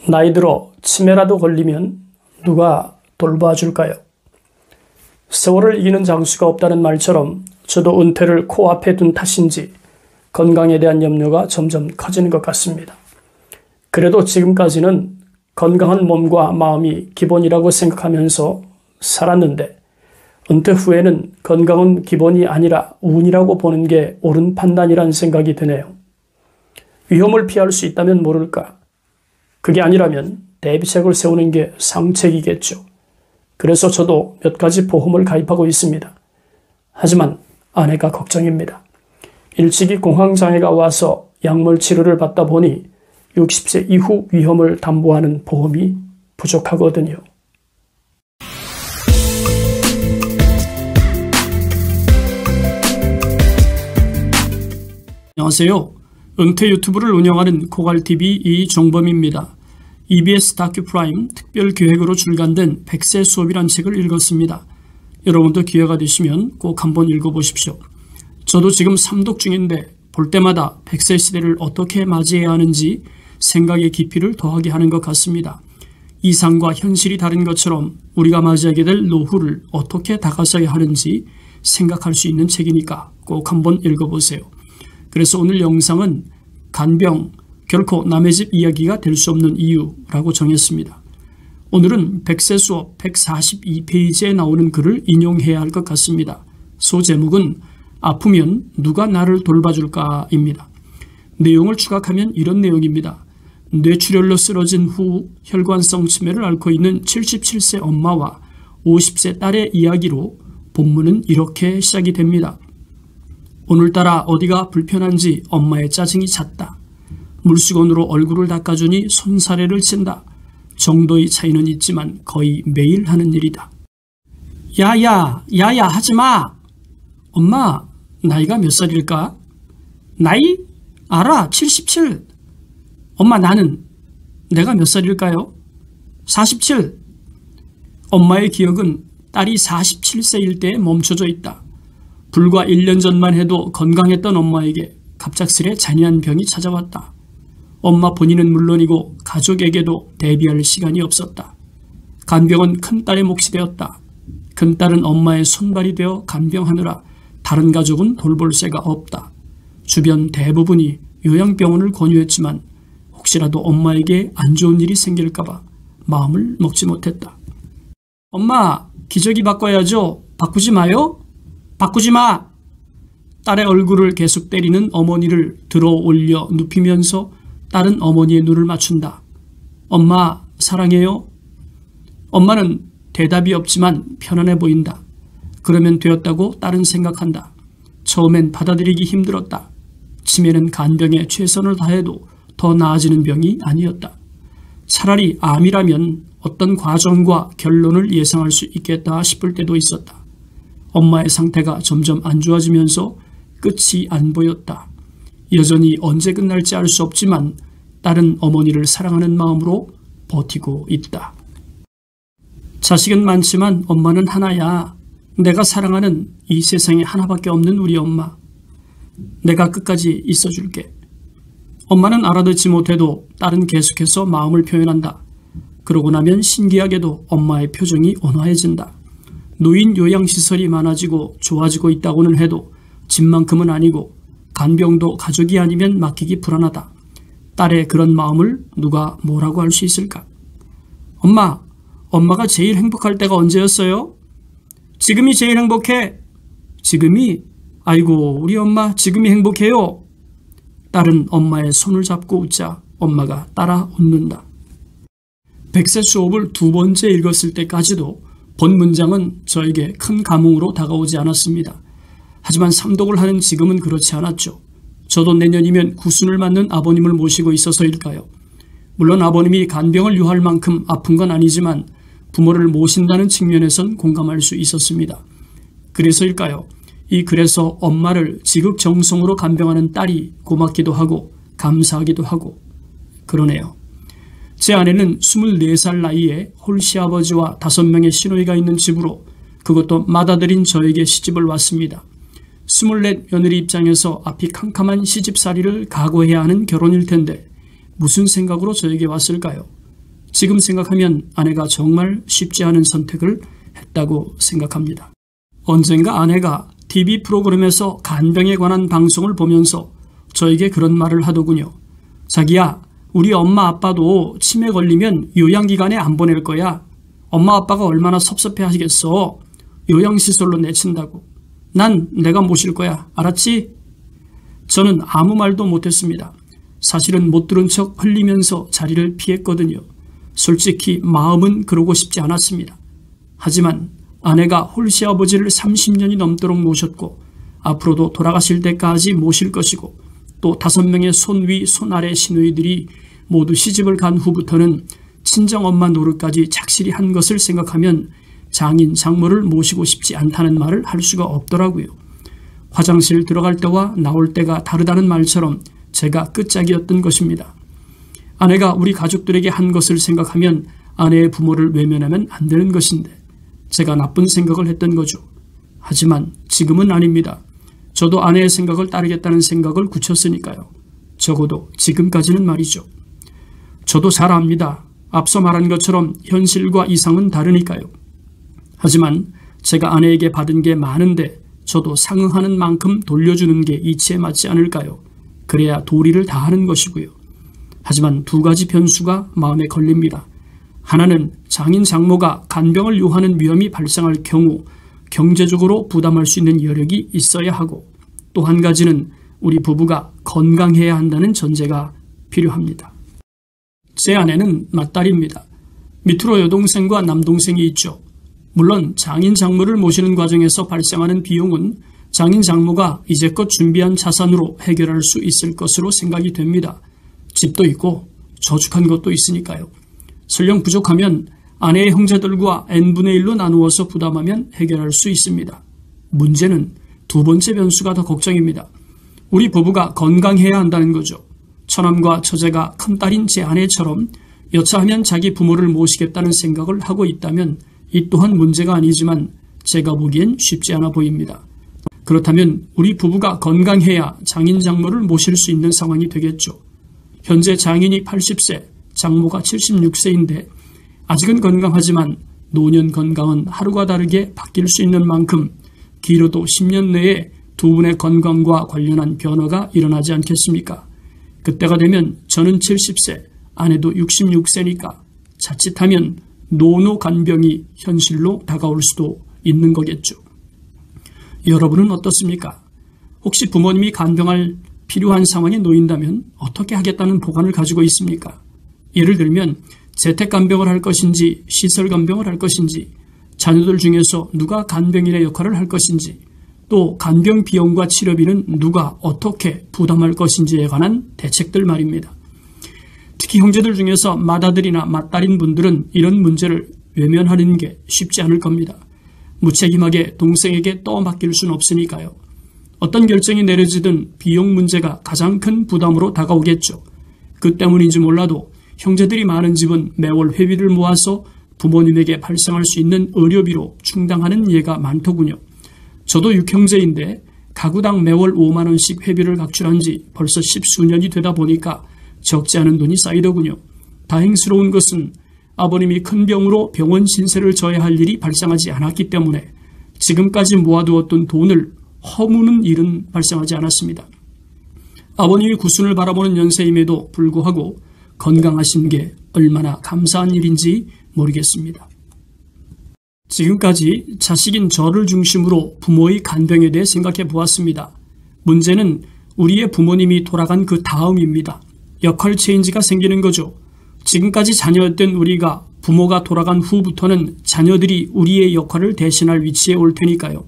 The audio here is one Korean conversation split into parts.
나이 들어 치매라도 걸리면 누가 돌봐줄까요? 세월을 이기는 장수가 없다는 말처럼 저도 은퇴를 코앞에 둔 탓인지 건강에 대한 염려가 점점 커지는 것 같습니다. 그래도 지금까지는 건강한 몸과 마음이 기본이라고 생각하면서 살았는데 은퇴 후에는 건강은 기본이 아니라 운이라고 보는 게 옳은 판단이란 생각이 드네요. 위험을 피할 수 있다면 모를까? 그게 아니라면 대비책을 세우는 게 상책이겠죠. 그래서 저도 몇 가지 보험을 가입하고 있습니다. 하지만 아내가 걱정입니다. 일찍이 공황장애가 와서 약물 치료를 받다 보니 60세 이후 위험을 담보하는 보험이 부족하거든요. 안녕하세요. 은퇴 유튜브를 운영하는 고갈TV 이종범입니다. EBS 다큐프라임 특별기획으로 출간된 100세 수업이란 책을 읽었습니다. 여러분도 기회가 되시면 꼭 한번 읽어보십시오. 저도 지금 삼독 중인데 볼 때마다 100세 시대를 어떻게 맞이해야 하는지 생각의 깊이를 더하게 하는 것 같습니다. 이상과 현실이 다른 것처럼 우리가 맞이하게 될 노후를 어떻게 다가서야 하는지 생각할 수 있는 책이니까 꼭 한번 읽어보세요. 그래서 오늘 영상은 간병, 결코 남의 집 이야기가 될 수 없는 이유라고 정했습니다. 오늘은 100세 수업 142페이지에 나오는 글을 인용해야 할 것 같습니다. 소제목은 아프면 누가 나를 돌봐줄까입니다. 내용을 추각하면 이런 내용입니다. 뇌출혈로 쓰러진 후 혈관성 치매를 앓고 있는 77세 엄마와 50세 딸의 이야기로 본문은 이렇게 시작이 됩니다. 오늘따라 어디가 불편한지 엄마의 짜증이 찼다. 물수건으로 얼굴을 닦아주니 손사래를 친다. 정도의 차이는 있지만 거의 매일 하는 일이다. 야야 하지마. 엄마 나이가 몇 살일까? 나이? 알아 77. 엄마 나는 내가 몇 살일까요? 47. 엄마의 기억은 딸이 47세일 때에 멈춰져 있다. 불과 1년 전만 해도 건강했던 엄마에게 갑작스레 잔인한 병이 찾아왔다. 엄마 본인은 물론이고 가족에게도 대비할 시간이 없었다. 간병은 큰딸의 몫이 되었다. 큰딸은 엄마의 손발이 되어 간병하느라 다른 가족은 돌볼 새가 없다. 주변 대부분이 요양병원을 권유했지만 혹시라도 엄마에게 안 좋은 일이 생길까봐 마음을 먹지 못했다. 엄마 기저귀 바꿔야죠. 바꾸지 마요. 바꾸지 마. 딸의 얼굴을 계속 때리는 어머니를 들어 올려 눕히면서 딸은 어머니의 눈을 맞춘다. 엄마 사랑해요. 엄마는 대답이 없지만 편안해 보인다. 그러면 되었다고 딸은 생각한다. 처음엔 받아들이기 힘들었다. 치매는 간병에 최선을 다해도 더 나아지는 병이 아니었다. 차라리 암이라면 어떤 과정과 결론을 예상할 수 있겠다 싶을 때도 있었다. 엄마의 상태가 점점 안 좋아지면서 끝이 안 보였다. 여전히 언제 끝날지 알 수 없지만 딸은 어머니를 사랑하는 마음으로 버티고 있다. 자식은 많지만 엄마는 하나야. 내가 사랑하는 이 세상에 하나밖에 없는 우리 엄마. 내가 끝까지 있어줄게. 엄마는 알아듣지 못해도 딸은 계속해서 마음을 표현한다. 그러고 나면 신기하게도 엄마의 표정이 온화해진다. 노인 요양시설이 많아지고 좋아지고 있다고는 해도 집만큼은 아니고 간병도 가족이 아니면 맡기기 불안하다. 딸의 그런 마음을 누가 뭐라고 할 수 있을까? 엄마가 제일 행복할 때가 언제였어요? 지금이 제일 행복해. 지금이? 아이고 우리 엄마 지금이 행복해요. 딸은 엄마의 손을 잡고 웃자 엄마가 따라 웃는다. 100세 수업을 2번째 읽었을 때까지도 본 문장은 저에게 큰 감흥으로 다가오지 않았습니다. 하지만 삼독을 하는 지금은 그렇지 않았죠. 저도 내년이면 90을 맞는 아버님을 모시고 있어서일까요? 물론 아버님이 간병을 유할 만큼 아픈 건 아니지만 부모를 모신다는 측면에선 공감할 수 있었습니다. 그래서일까요? 이 글에서 엄마를 지극정성으로 간병하는 딸이 고맙기도 하고 감사하기도 하고 그러네요. 제 아내는 24살 나이에 홀시아버지와 5명의 시누이가 있는 집으로 그것도 맏아들인 저에게 시집을 왔습니다. 24 며느리 입장에서 앞이 캄캄한 시집살이를 각오해야 하는 결혼일 텐데 무슨 생각으로 저에게 왔을까요? 지금 생각하면 아내가 정말 쉽지 않은 선택을 했다고 생각합니다. 언젠가 아내가 TV 프로그램에서 간병에 관한 방송을 보면서 저에게 그런 말을 하더군요. 자기야, 우리 엄마 아빠도 치매 걸리면 요양기관에 안 보낼 거야. 엄마 아빠가 얼마나 섭섭해 하시겠어. 요양시설로 내친다고. 난 내가 모실 거야. 알았지? 저는 아무 말도 못했습니다. 사실은 못 들은 척 흘리면서 자리를 피했거든요. 솔직히 마음은 그러고 싶지 않았습니다. 하지만 아내가 홀씨 아버지를 30년이 넘도록 모셨고 앞으로도 돌아가실 때까지 모실 것이고 또 5명의 손위 손아래 시누이들이 모두 시집을 간 후부터는 친정엄마 노릇까지 착실히 한 것을 생각하면 장인 장모를 모시고 싶지 않다는 말을 할 수가 없더라고요. 화장실 들어갈 때와 나올 때가 다르다는 말처럼 제가 끝짝이었던 것입니다. 아내가 우리 가족들에게 한 것을 생각하면 아내의 부모를 외면하면 안 되는 것인데 제가 나쁜 생각을 했던 거죠. 하지만 지금은 아닙니다. 저도 아내의 생각을 따르겠다는 생각을 굳혔으니까요. 적어도 지금까지는 말이죠. 저도 잘 압니다. 앞서 말한 것처럼 현실과 이상은 다르니까요. 하지만 제가 아내에게 받은 게 많은데 저도 상응하는 만큼 돌려주는 게 이치에 맞지 않을까요? 그래야 도리를 다하는 것이고요. 하지만 2가지 변수가 마음에 걸립니다. 하나는 장인 장모가 간병을 요하는 위험이 발생할 경우 경제적으로 부담할 수 있는 여력이 있어야 하고 또 한 가지는 우리 부부가 건강해야 한다는 전제가 필요합니다. 제 아내는 맏딸입니다. 밑으로 여동생과 남동생이 있죠. 물론 장인 장모를 모시는 과정에서 발생하는 비용은 장인 장모가 이제껏 준비한 자산으로 해결할 수 있을 것으로 생각이 됩니다. 집도 있고 저축한 것도 있으니까요. 설령 부족하면 아내의 형제들과 n분의 1로 나누어서 부담하면 해결할 수 있습니다. 문제는 2번째 변수가 더 걱정입니다. 우리 부부가 건강해야 한다는 거죠. 처남과 처제가 큰딸인 제 아내처럼 여차하면 자기 부모를 모시겠다는 생각을 하고 있다면 이 또한 문제가 아니지만 제가 보기엔 쉽지 않아 보입니다. 그렇다면 우리 부부가 건강해야 장인 장모를 모실 수 있는 상황이 되겠죠. 현재 장인이 80세, 장모가 76세인데 아직은 건강하지만 노년 건강은 하루가 다르게 바뀔 수 있는 만큼 길어도 10년 내에 2분의 건강과 관련한 변화가 일어나지 않겠습니까? 그때가 되면 저는 70세, 아내도 66세니까 자칫하면 노노간병이 현실로 다가올 수도 있는 거겠죠. 여러분은 어떻습니까? 혹시 부모님이 간병할 필요한 상황에 놓인다면 어떻게 하겠다는 보관을 가지고 있습니까? 예를 들면 재택간병을 할 것인지 시설간병을 할 것인지 자녀들 중에서 누가 간병인의 역할을 할 것인지 또 간병 비용과 치료비는 누가 어떻게 부담할 것인지에 관한 대책들 말입니다. 특히 형제들 중에서 맏아들이나 맏딸인 분들은 이런 문제를 외면하는 게 쉽지 않을 겁니다. 무책임하게 동생에게 떠맡길 수는 없으니까요. 어떤 결정이 내려지든 비용 문제가 가장 큰 부담으로 다가오겠죠. 그 때문인지 몰라도 형제들이 많은 집은 매월 회비를 모아서 부모님에게 발생할 수 있는 의료비로 충당하는 예가 많더군요. 저도 6형제인데 가구당 매월 5만 원씩 회비를 각출한 지 벌써 10수년이 되다 보니까 적지 않은 돈이 쌓이더군요. 다행스러운 것은 아버님이 큰 병으로 병원 신세를 져야 할 일이 발생하지 않았기 때문에 지금까지 모아두었던 돈을 허무는 일은 발생하지 않았습니다. 아버님이 구순을 바라보는 연세임에도 불구하고 건강하신 게 얼마나 감사한 일인지 모르겠습니다. 지금까지 자식인 저를 중심으로 부모의 간병에 대해 생각해 보았습니다. 문제는 우리의 부모님이 돌아간 그 다음입니다. 역할 체인지가 생기는 거죠. 지금까지 자녀였던 우리가 부모가 돌아간 후부터는 자녀들이 우리의 역할을 대신할 위치에 올 테니까요.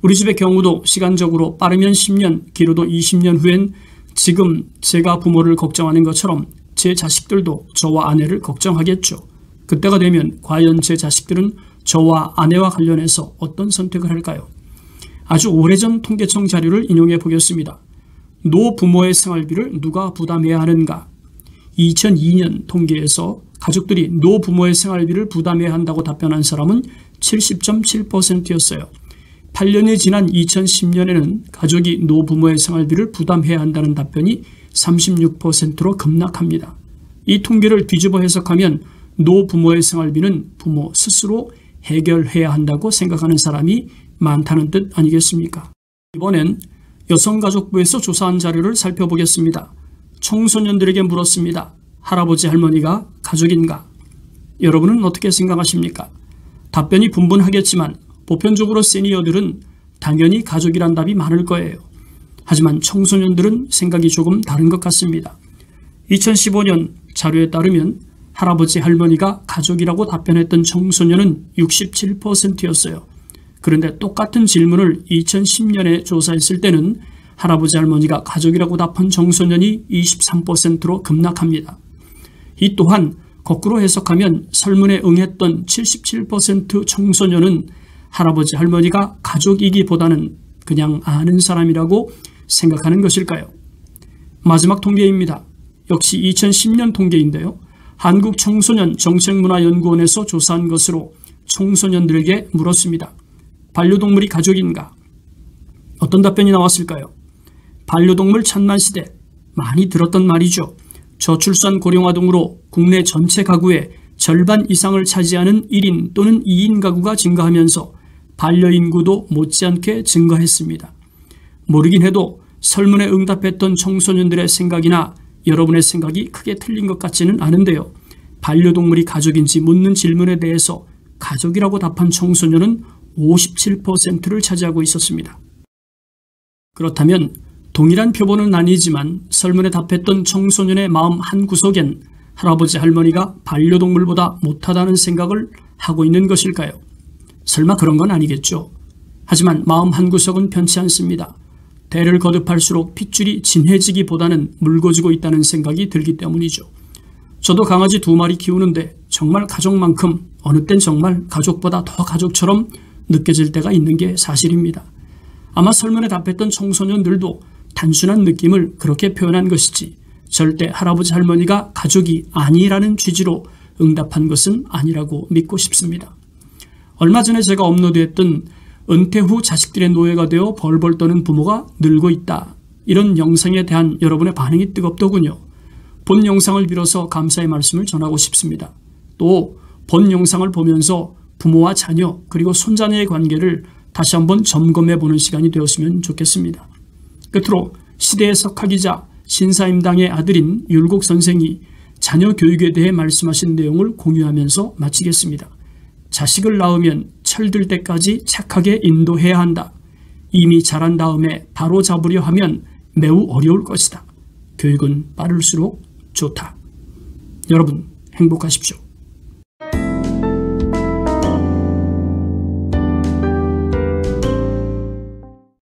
우리 집의 경우도 시간적으로 빠르면 10년, 길어도 20년 후엔 지금 제가 부모를 걱정하는 것처럼 제 자식들도 저와 아내를 걱정하겠죠. 그때가 되면 과연 제 자식들은 저와 아내와 관련해서 어떤 선택을 할까요? 아주 오래전 통계청 자료를 인용해 보겠습니다. 노부모의 생활비를 누가 부담해야 하는가? 2002년 통계에서 가족들이 노부모의 생활비를 부담해야 한다고 답변한 사람은 70.7%였어요. 8년이 지난 2010년에는 가족이 노부모의 생활비를 부담해야 한다는 답변이 36%로 급락합니다. 이 통계를 뒤집어 해석하면 노부모의 생활비는 부모 스스로 해결해야 한다고 생각하는 사람이 많다는 뜻 아니겠습니까? 이번엔 여성가족부에서 조사한 자료를 살펴보겠습니다. 청소년들에게 물었습니다. 할아버지 할머니가 가족인가? 여러분은 어떻게 생각하십니까? 답변이 분분하겠지만 보편적으로 시니어들은 당연히 가족이란 답이 많을 거예요. 하지만 청소년들은 생각이 조금 다른 것 같습니다. 2015년 자료에 따르면 할아버지 할머니가 가족이라고 답변했던 청소년은 67%였어요. 그런데 똑같은 질문을 2010년에 조사했을 때는 할아버지 할머니가 가족이라고 답한 청소년이 23%로 급락합니다. 이 또한 거꾸로 해석하면 설문에 응했던 77% 청소년은 할아버지 할머니가 가족이기보다는 그냥 아는 사람이라고 생각하는 것일까요? 마지막 통계입니다. 역시 2010년 통계인데요. 한국청소년정책문화연구원에서 조사한 것으로 청소년들에게 물었습니다. 반려동물이 가족인가? 어떤 답변이 나왔을까요? 반려동물 천만시대, 많이 들었던 말이죠. 저출산 고령화 등으로 국내 전체 가구의 절반 이상을 차지하는 1인 또는 2인 가구가 증가하면서 반려인구도 못지않게 증가했습니다. 모르긴 해도 설문에 응답했던 청소년들의 생각이나 여러분의 생각이 크게 틀린 것 같지는 않은데요. 반려동물이 가족인지 묻는 질문에 대해서 가족이라고 답한 청소년은 57%를 차지하고 있었습니다. 그렇다면 동일한 표본은 아니지만 설문에 답했던 청소년의 마음 한구석엔 할아버지 할머니가 반려동물보다 못하다는 생각을 하고 있는 것일까요? 설마 그런 건 아니겠죠. 하지만 마음 한구석은 편치 않습니다. 대를 거듭할수록 핏줄이 진해지기보다는 묽어지고 있다는 생각이 들기 때문이죠. 저도 강아지 2마리 키우는데 정말 가족만큼 어느 땐 정말 가족보다 더 가족처럼 느껴질 때가 있는 게 사실입니다. 아마 설문에 답했던 청소년들도 단순한 느낌을 그렇게 표현한 것이지 절대 할아버지 할머니가 가족이 아니라는 취지로 응답한 것은 아니라고 믿고 싶습니다. 얼마 전에 제가 업로드했던 은퇴 후 자식들의 노예가 되어 벌벌 떠는 부모가 늘고 있다. 이런 영상에 대한 여러분의 반응이 뜨겁더군요. 본 영상을 빌어서 감사의 말씀을 전하고 싶습니다. 또 본 영상을 보면서 부모와 자녀 그리고 손자녀의 관계를 다시 한번 점검해 보는 시간이 되었으면 좋겠습니다. 끝으로 시대의 석학이자 신사임당의 아들인 율곡 선생이 자녀 교육에 대해 말씀하신 내용을 공유하면서 마치겠습니다. 자식을 낳으면 철들 때까지 착하게 인도해야 한다. 이미 자란 다음에 바로 잡으려 하면 매우 어려울 것이다. 교육은 빠를수록 좋다. 여러분 행복하십시오.